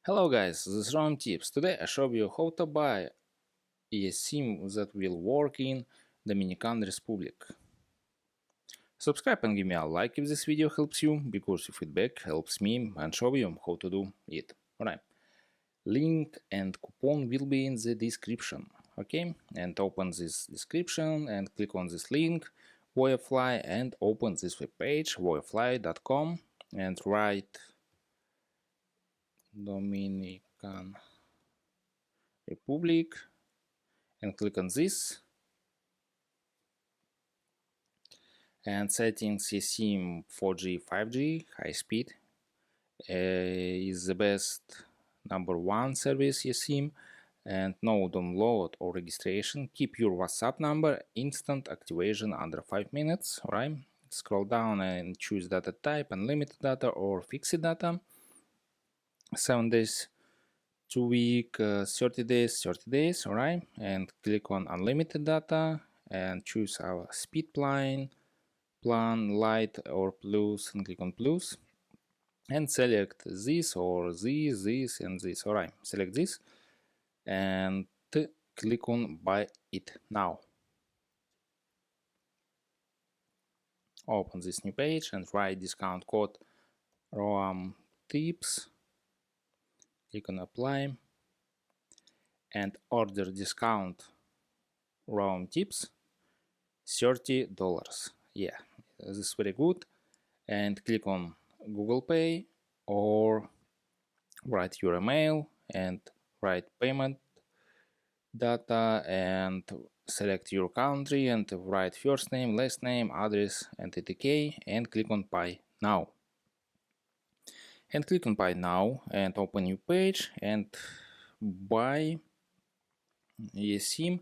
Hello guys, this is Ron Tips. Today I show you how to buy eSim that will work in Dominican Republic. Subscribe and give me a like if this video helps you, because your feedback helps me and show you how to do it. Alright, link and coupon will be in the description. Okay, and open this description and click on this link, Voyafly, and open this web page, voyafly.com, and write Dominican Republic and click on this, and settings eSim 4G 5G high speed is the best #1 service eSim, and no download or registration. Keep your WhatsApp number, instant activation under 5 minutes. Alright, scroll down and choose data type, unlimited data or fixed data, 7 days, 2 week, 30 days. Alright, and click on unlimited data and choose our speed plan light or plus, and click on plus and select this or this and this. Alright, select this and click on buy it now. Open this new page and write discount code ROAM tips, click on apply and order discount ROAM tips $30. Yeah, this is very good. And click on Google Pay or write your email and write payment data and select your country and write first name, last name, address and etc. and click on buy now. And click on buy now and open new page and buy eSim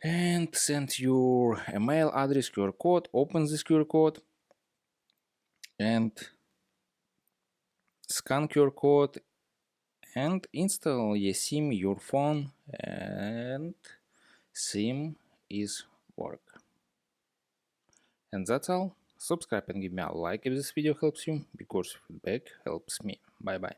and send your email address, QR code. Open this QR code and scan QR code and install eSim your phone, and SIM is work. And that's all. Subscribe and give me a like if this video helps you, because feedback helps me. Bye bye.